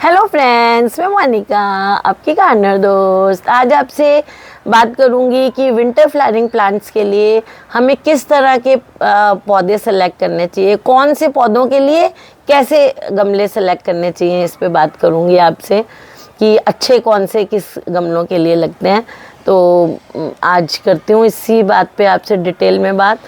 Hello friends, मैं मोनिका, आपकी gardener दोस्त। आज आपसे बात करूंगी कि विंटर फ्लावरिंग प्लांट्स के लिए हमें किस तरह के पौधे सेलेक्ट करने चाहिए, कौन से पौधों के लिए कैसे गमले सेलेक्ट करने चाहिए। इस पे बात करूंगी आपसे कि अच्छे कौन से किस गमलों के लिए लगते हैं। तो आज करती हूँ इसी बात पे आपसे डिटेल में बात।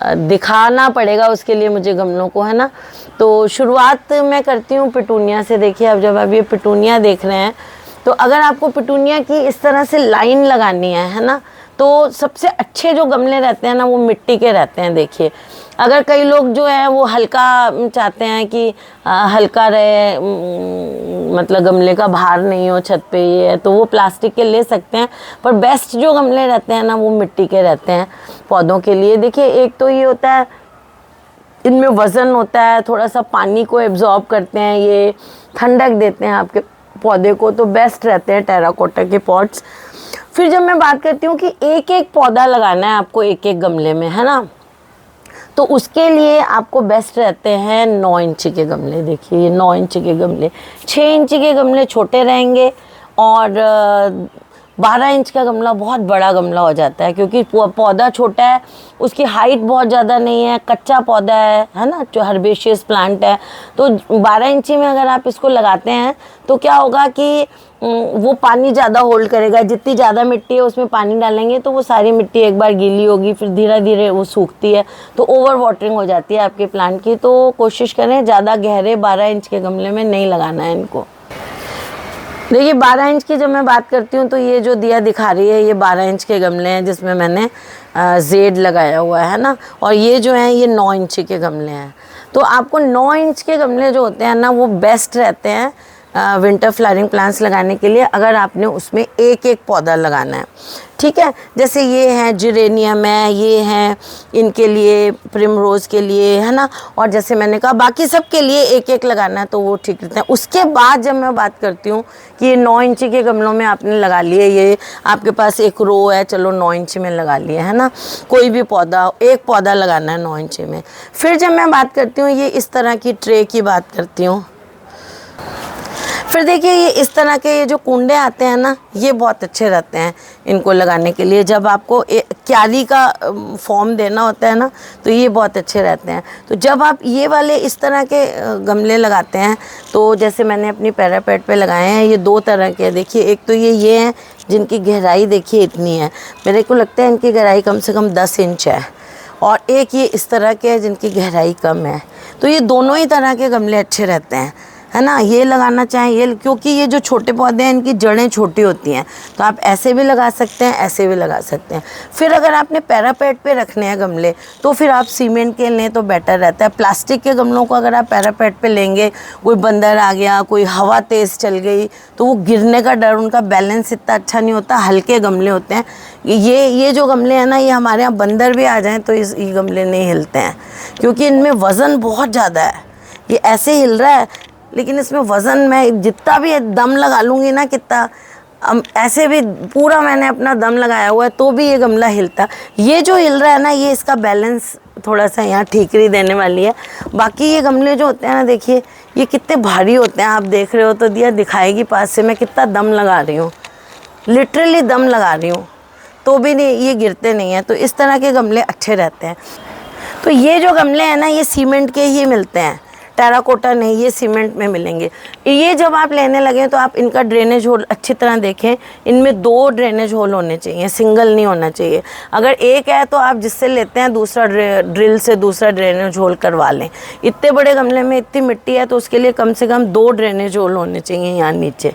दिखाना पड़ेगा उसके लिए मुझे गमलों को, है ना। तो शुरुआत मैं करती हूँ पिटूनिया से। देखिए, अब जब आप ये पिटूनिया देख रहे हैं तो अगर आपको पिटूनिया की इस तरह से लाइन लगानी है ना, तो सबसे अच्छे जो गमले रहते हैं ना वो मिट्टी के रहते हैं। देखिए, अगर कई लोग जो है वो हल्का चाहते हैं कि हल्का रहे, मतलब गमले का भार नहीं हो छत पे, ये है तो वो प्लास्टिक के ले सकते हैं। पर बेस्ट जो गमले रहते हैं ना वो मिट्टी के रहते हैं पौधों के लिए। देखिए, एक तो ये होता है, इनमें वज़न होता है, थोड़ा सा पानी को एब्जॉर्ब करते हैं, ये ठंडक देते हैं आपके पौधे को, तो बेस्ट रहते हैं टेराकोटा के पॉट्स। फिर जब मैं बात करती हूँ कि एक एक पौधा लगाना है आपको एक एक गमले में, है ना, तो उसके लिए आपको बेस्ट रहते हैं 9 इंच के गमले। देखिए, ये 9 इंच के गमले, 6 इंच के गमले छोटे रहेंगे और 12 इंच का गमला बहुत बड़ा गमला हो जाता है, क्योंकि पौधा छोटा है, उसकी हाइट बहुत ज़्यादा नहीं है, कच्चा पौधा है ना, जो हर्बेशियस प्लांट है। तो 12 इंची में अगर आप इसको लगाते हैं तो क्या होगा कि वो पानी ज़्यादा होल्ड करेगा। जितनी ज़्यादा मिट्टी है उसमें पानी डालेंगे तो वो सारी मिट्टी एक बार गीली होगी, फिर धीरे धीरे वो सूखती है, तो ओवर वाटरिंग हो जाती है आपके प्लांट की। तो कोशिश करें ज़्यादा गहरे 12 इंच के गमले में नहीं लगाना है इनको। देखिए, 12 इंच की जब मैं बात करती हूँ तो ये जो दिया दिखा रही है ये 12 इंच के गमले हैं जिसमें मैंने जेड लगाया हुआ है ना, और ये जो हैं ये 9 इंच के गमले हैं। तो आपको 9 इंच के गमले जो होते हैं ना वो बेस्ट रहते हैं विंटर फ्लावरिंग प्लांट्स लगाने के लिए, अगर आपने उसमें एक एक पौधा लगाना है। ठीक है, जैसे ये है जिरेनियम है, ये हैं इनके लिए प्रिमरोज़ के लिए, है ना, और जैसे मैंने कहा बाकी सब के लिए एक एक लगाना है तो वो ठीक रहता है। उसके बाद जब मैं बात करती हूँ कि ये 9 इंच के गमलों में आपने लगा लिए, ये आपके पास एक रो है, चलो 9 इंच में लगा लिए, है ना, कोई भी पौधा, एक पौधा लगाना है 9 इंच में। फिर जब मैं बात करती हूँ ये इस तरह की ट्रे की बात करती हूँ, फिर देखिए ये इस तरह के ये जो कुंडे आते हैं ना ये बहुत अच्छे रहते हैं इनको लगाने के लिए। जब आपको क्यारी का फॉर्म देना होता है ना तो ये बहुत अच्छे रहते हैं। तो जब आप ये वाले इस तरह के गमले लगाते हैं, तो जैसे मैंने अपनी पैरापेट पे लगाए हैं, ये 2 तरह के। देखिए, एक तो ये हैं जिनकी गहराई देखिए इतनी है, मेरे को लगता है इनकी गहराई कम से कम 10 इंच है, और एक ये इस तरह के हैं जिनकी गहराई कम है। तो ये दोनों ही तरह के गमले अच्छे रहते हैं, है ना। ये लगाना चाहें ये, क्योंकि ये जो छोटे पौधे हैं इनकी जड़ें छोटी होती हैं, तो आप ऐसे भी लगा सकते हैं, ऐसे भी लगा सकते हैं। फिर अगर आपने पैरापेट पे रखने हैं गमले तो फिर आप सीमेंट के लें तो बेटर रहता है। प्लास्टिक के गमलों को अगर आप पैरापेट पे लेंगे, कोई बंदर आ गया, कोई हवा तेज़ चल गई तो वो गिरने का डर, उनका बैलेंस इतना अच्छा नहीं होता। हल्के गमले होते हैं ये जो गमले हैं ना, ये हमारे यहाँ बंदर भी आ जाएँ तो ये गमले नहीं हिलते हैं, क्योंकि इनमें वज़न बहुत ज़्यादा है। ये ऐसे हिल रहा है लेकिन इसमें वज़न, मैं जितना भी दम लगा लूँगी ना, कितना ऐसे भी पूरा मैंने अपना दम लगाया हुआ है तो भी ये गमला हिलता। ये जो हिल रहा है ना, ये इसका बैलेंस थोड़ा सा यहाँ ठीकरी देने वाली है। बाकी ये गमले जो होते हैं ना, देखिए ये कितने भारी होते हैं, आप देख रहे हो तो दिया दिखाएगी पास से, मैं कितना दम लगा रही हूँ, लिटरली दम लगा रही हूँ, तो भी नहीं, ये गिरते नहीं हैं। तो इस तरह के गमले अच्छे रहते हैं। तो ये जो गमले हैं ना ये सीमेंट के ही मिलते हैं, टेराकोटा नहीं, ये सीमेंट में मिलेंगे। ये जब आप लेने लगे तो आप इनका ड्रेनेज होल अच्छी तरह देखें, इनमें 2 ड्रेनेज होल होने चाहिए, सिंगल नहीं होना चाहिए। अगर एक है तो आप जिससे लेते हैं दूसरा ड्रिल से दूसरा ड्रेनेज होल करवा लें। इतने बड़े गमले में इतनी मिट्टी है तो उसके लिए कम से कम 2 ड्रेनेज होल होने चाहिए यहाँ नीचे,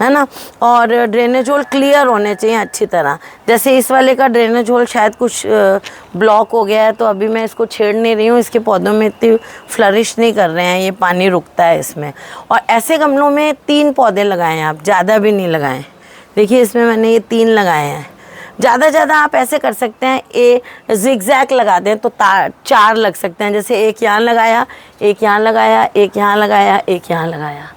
है ना, और ड्रेनेज होल क्लियर होने चाहिए अच्छी तरह। जैसे इस वाले का ड्रेनेज होल शायद कुछ ब्लॉक हो गया है तो अभी मैं इसको छेड़ नहीं रही हूँ, इसके पौधों में इतनी फ्लरिश नहीं कर रहे हैं, ये पानी रुकता है इसमें। और ऐसे गमलों में 3 पौधे लगाएं आप, ज़्यादा भी नहीं लगाएं। देखिए, इसमें मैंने ये 3 लगाए हैं। ज़्यादा आप ऐसे कर सकते हैं, ए जिगजैग लगा दें तो 4 लग सकते हैं। जैसे एक यहाँ लगाया, एक यहाँ लगाया, एक यहाँ लगाया, एक यहाँ लगाया,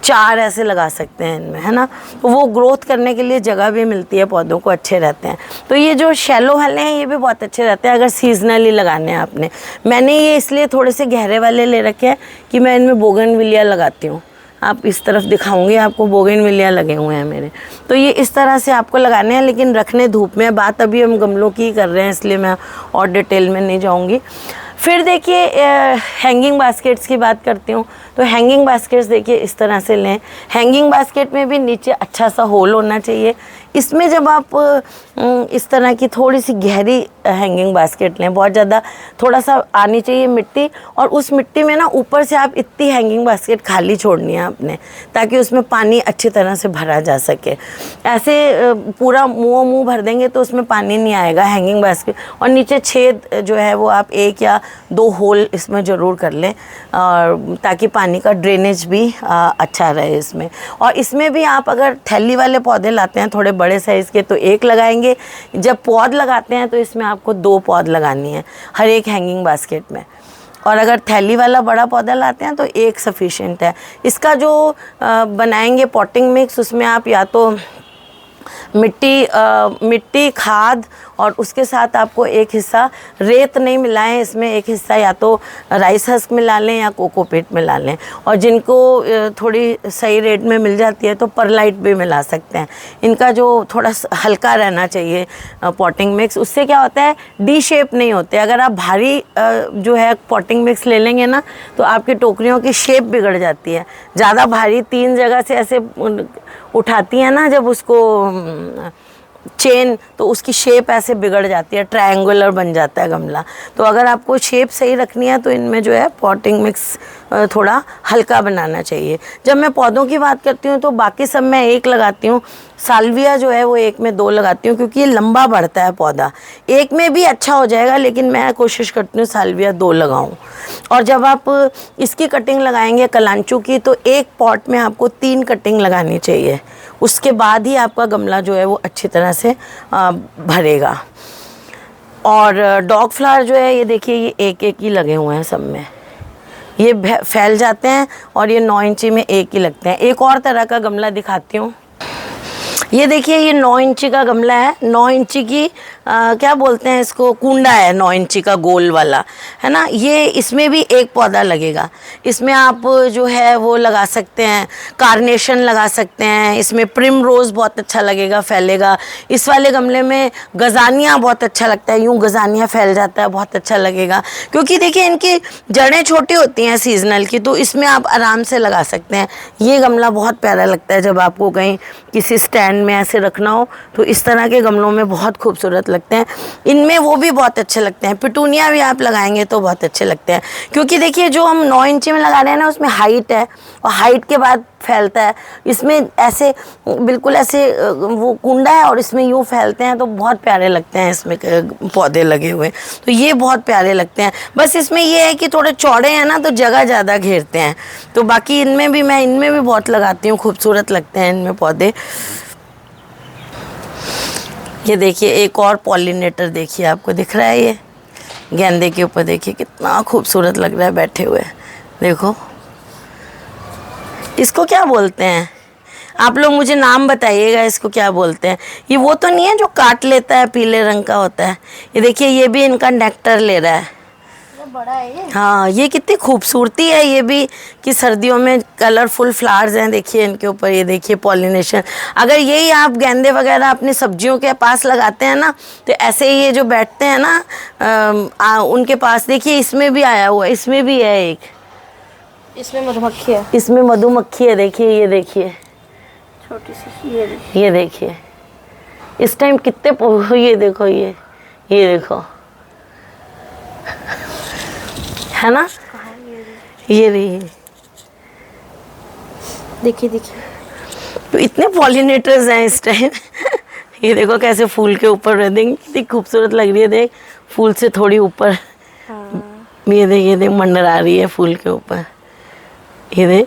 4 ऐसे लगा सकते हैं इनमें, है ना। तो वो ग्रोथ करने के लिए जगह भी मिलती है, पौधों को अच्छे रहते हैं। तो ये जो शैलो वाले हैं ये भी बहुत अच्छे रहते हैं अगर सीजनली लगाने हैं आपने। मैंने ये इसलिए थोड़े से गहरे वाले ले रखे हैं कि मैं इनमें बोगनविलिया लगाती हूँ, आप इस तरफ दिखाऊंगी, आपको बोगेनविलिया लगे हुए हैं मेरे। तो ये इस तरह से आपको लगाने हैं, लेकिन रखने धूप में। बात अभी हम गमलों की कर रहे हैं, इसलिए मैं और डिटेल में नहीं जाऊंगी। फिर देखिए हैंगिंग बास्केट्स की बात करती हूँ। तो हैंगिंग बास्केट्स देखिए इस तरह से लें। हैंगिंग बास्केट में भी नीचे अच्छा सा होल होना चाहिए। इसमें जब आप इस तरह की थोड़ी सी गहरी हैंगिंग बास्केट लें, बहुत ज़्यादा थोड़ा सा आनी चाहिए मिट्टी, और उस मिट्टी में ना ऊपर से आप इतनी हैंगिंग बास्केट खाली छोड़नी है आपने, ताकि उसमें पानी अच्छी तरह से भरा जा सके। ऐसे पूरा मुँह भर देंगे तो उसमें पानी नहीं आएगा हैंगिंग बास्केट। और नीचे छेद जो है वो आप 1 या 2 होल इसमें ज़रूर कर लें, और ताकि पानी का ड्रेनेज भी अच्छा रहे इसमें। और इसमें भी आप अगर थैली वाले पौधे लाते हैं थोड़े बड़े साइज़ के, तो 1 लगाएंगे। जब पौध लगाते हैं तो इसमें आपको 2 पौध लगानी है हर एक हैंगिंग बास्केट में। और अगर थैली वाला बड़ा पौधा लाते हैं तो 1 सफिशिएंट है। इसका जो बनाएंगे पॉटिंग मिक्स, उसमें आप या तो मिट्टी खाद, और उसके साथ आपको 1 हिस्सा रेत नहीं मिलाएं, इसमें 1 हिस्सा या तो राइस हस्क मिला लें या कोकोपीट मिला लें। और जिनको थोड़ी सही रेट में मिल जाती है तो परलाइट भी मिला सकते हैं। इनका जो थोड़ा हल्का रहना चाहिए पॉटिंग मिक्स, उससे क्या होता है डी शेप नहीं होते। अगर आप भारी जो है पॉटिंग मिक्स ले लेंगे ना, तो आपकी टोकरियों की शेप बिगड़ जाती है। ज़्यादा भारी 3 जगह से ऐसे उठाती है ना जब उसको चेन, तो उसकी शेप ऐसे बिगड़ जाती है, ट्रायंगुलर बन जाता है गमला। तो अगर आपको शेप सही रखनी है तो इनमें जो है पॉटिंग मिक्स थोड़ा हल्का बनाना चाहिए। जब मैं पौधों की बात करती हूँ तो बाकी सब मैं 1 लगाती हूँ। साल्विया जो है वो 1 में 2 लगाती हूँ, क्योंकि ये लंबा बढ़ता है पौधा। 1 में भी अच्छा हो जाएगा, लेकिन मैं कोशिश करती हूँ साल्विया 2 लगाऊँ। और जब आप इसकी कटिंग लगाएंगे कलांचू की, तो 1 पॉट में आपको 3 कटिंग लगानी चाहिए। उसके बाद ही आपका गमला जो है वो अच्छी तरह से भरेगा। और डॉग फ्लावर जो है ये देखिए, ये 1-1 ही लगे हुए हैं सब में। ये फैल जाते हैं और ये 9 इंची में 1 ही लगते हैं। एक और तरह का गमला दिखाती हूँ। ये देखिए, ये 9 इंची का गमला है। 9 इंची की क्या बोलते हैं इसको, कुंडा है 9 इंची का गोल वाला, है ना। ये इसमें भी 1 पौधा लगेगा। इसमें आप जो है वो लगा सकते हैं, कार्नेशन लगा सकते हैं। इसमें प्रिम रोज़ बहुत अच्छा लगेगा, फैलेगा। इस वाले गमले में गजानिया बहुत अच्छा लगता है, यूँ गजानिया फैल जाता है, बहुत अच्छा लगेगा। क्योंकि देखिए इनकी जड़ें छोटी होती हैं सीजनल की, तो इसमें आप आराम से लगा सकते हैं। ये गमला बहुत प्यारा लगता है जब आपको कहीं किसी स्टैंड में ऐसे रखना हो, तो इस तरह के गमलों में बहुत खूबसूरत लगते हैं। इनमें वो भी बहुत अच्छे लगते हैं। पिटूनिया भी आप लगाएंगे तो बहुत अच्छे लगते हैं, क्योंकि देखिए जो हम 9 इंची में लगा रहे हैं ना, उसमें हाइट है और हाइट के बाद फैलता है। इसमें ऐसे बिल्कुल ऐसे वो कुंडा है और इसमें यूँ फैलते हैं, तो बहुत प्यारे लगते हैं इसमें पौधे लगे हुए। तो ये बहुत प्यारे लगते हैं। बस इसमें ये है कि थोड़े चौड़े हैं ना, तो जगह ज़्यादा घेरते हैं। तो बाकी इनमें भी मैं इनमें भी बहुत लगाती हूँ, खूबसूरत लगते हैं इनमें पौधे। ये देखिए एक और पॉलिनेटर, देखिए आपको दिख रहा है, ये गेंदे के ऊपर देखिए कितना खूबसूरत लग रहा है बैठे हुए। देखो इसको क्या बोलते हैं, आप लोग मुझे नाम बताइएगा इसको क्या बोलते हैं। ये वो तो नहीं है जो काट लेता है, पीले रंग का होता है। ये देखिए ये भी इनका नेक्टर ले रहा है, बड़ा है ये। हाँ, ये कितनी खूबसूरती है ये भी, कि सर्दियों में कलरफुल फ्लावर्स हैं देखिए इनके ऊपर। ये देखिए पॉलिनेशन। अगर यही आप गेंदे वगैरह अपनी सब्जियों के पास लगाते हैं ना, तो ऐसे ही ये जो बैठते हैं ना उनके पास, देखिए इसमें भी आया हुआ है, इसमें भी है एक, इसमें मधुमक्खी है। इसमें मधुमक्खी है। देखिए ये देखिए छोटी सी, ये देखिए इस टाइम कितने ये देखो, ये देखो, है ना, ये रही। देखिए तो इतने पॉलिनेटर्स हैं इस टाइम। ये देखो कैसे फूल के ऊपर रहते, कितनी खूबसूरत लग रही है। देख फूल से थोड़ी ऊपर, हाँ। ये देख मंडरा रही है फूल के ऊपर। ये देख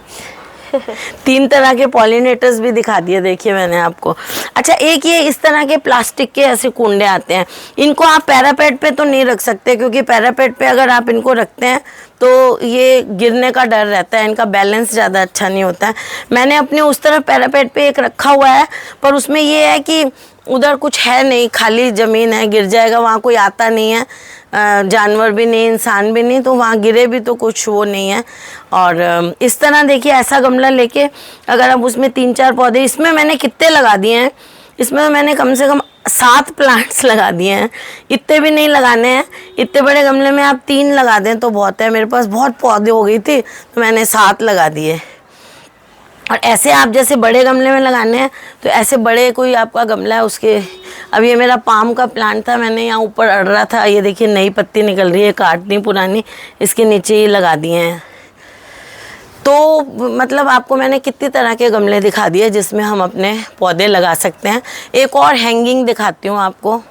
3 तरह के पॉलिनेटर्स भी दिखा दिए देखिए मैंने आपको। अच्छा, एक ये इस तरह के प्लास्टिक के ऐसे कुंडे आते हैं। इनको आप पैरापेट पे तो नहीं रख सकते, क्योंकि पैरापेट पे अगर आप इनको रखते हैं तो ये गिरने का डर रहता है, इनका बैलेंस ज़्यादा अच्छा नहीं होता है। मैंने अपने उस तरफ पैरापेट पे एक रखा हुआ है, पर उसमें ये है कि उधर कुछ है नहीं, खाली ज़मीन है, गिर जाएगा, वहाँ कोई आता नहीं है। जानवर भी नहीं, इंसान भी नहीं, तो वहाँ गिरे भी तो कुछ वो नहीं है। और इस तरह देखिए, ऐसा गमला लेके अगर आप उसमें 3-4 पौधे, इसमें मैंने कितने लगा दिए हैं, इसमें मैंने कम से कम 7 प्लांट्स लगा दिए हैं। इतने भी नहीं लगाने हैं, इतने बड़े गमले में आप 3 लगा दें तो बहुत है। मेरे पास बहुत पौधे हो गई थी तो मैंने 7 लगा दिए। और ऐसे आप जैसे बड़े गमले में लगाने हैं तो ऐसे बड़े कोई आपका गमला है उसके, अब ये मेरा पाम का प्लांट था, मैंने यहाँ ऊपर अड़ रहा था, ये देखिए नई पत्ती निकल रही है, काटनी पुरानी, इसके नीचे ही लगा दिए हैं। तो मतलब आपको मैंने कितनी तरह के गमले दिखा दिए जिसमें हम अपने पौधे लगा सकते हैं। एक और हैंगिंग दिखाती हूँ आपको।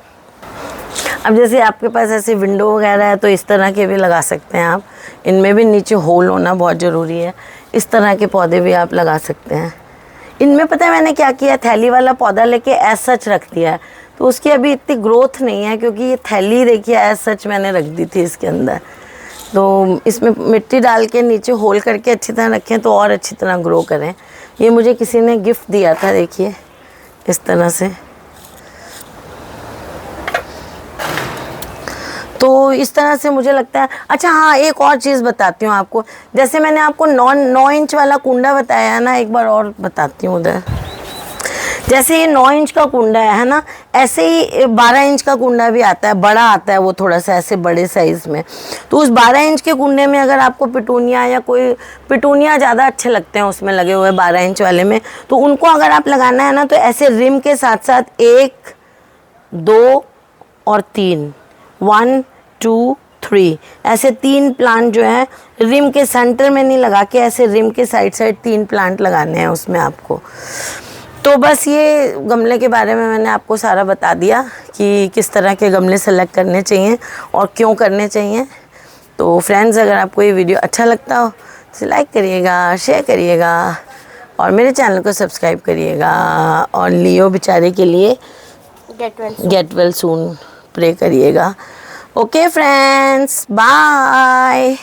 अब जैसे आपके पास ऐसे विंडो वगैरह है तो इस तरह के भी लगा सकते हैं आप, इनमें भी नीचे होल होना बहुत ज़रूरी है। इस तरह के पौधे भी आप लगा सकते हैं। इनमें पता है मैंने क्या किया, थैली वाला पौधा लेके एज सच रख दिया है, तो उसकी अभी इतनी ग्रोथ नहीं है क्योंकि ये थैली देखिए एज सच मैंने रख दी थी इसके अंदर। तो इसमें मिट्टी डाल के नीचे होल करके अच्छी तरह रखें तो और अच्छी तरह ग्रो करें। ये मुझे किसी ने गिफ्ट दिया था, देखिए इस तरह से। तो इस तरह से मुझे लगता है। अच्छा हाँ, एक और चीज़ बताती हूँ आपको। जैसे मैंने आपको 9 इंच वाला कुंडा बताया है ना, एक बार और बताती हूँ उधर। जैसे ये 9 इंच का कुंडा है ना, ऐसे ही 12 इंच का कुंडा भी आता है, बड़ा आता है वो थोड़ा सा ऐसे बड़े साइज़ में। तो उस 12 इंच के कुंडे में अगर आपको पिटूनिया या कोई पिटूनिया ज़्यादा अच्छे लगते हैं उसमें लगे हुए 12 इंच वाले में, तो उनको अगर आप लगाना है ना तो ऐसे रिम के साथ साथ 1, 2 और 3, 1, 2, 3 ऐसे 3 प्लांट जो है रिम के सेंटर में नहीं लगा के ऐसे रिम के साइड 3 प्लांट लगाने हैं उसमें आपको। तो बस ये गमले के बारे में मैंने आपको सारा बता दिया कि किस तरह के गमले सेलेक्ट करने चाहिए और क्यों करने चाहिए। तो फ्रेंड्स, अगर आपको ये वीडियो अच्छा लगता हो तो लाइक करिएगा, शेयर करिएगा और मेरे चैनल को सब्सक्राइब करिएगा। और लियो बेचारे के लिए गेट वेल सून प्रे करिएगा। Okay friends, bye.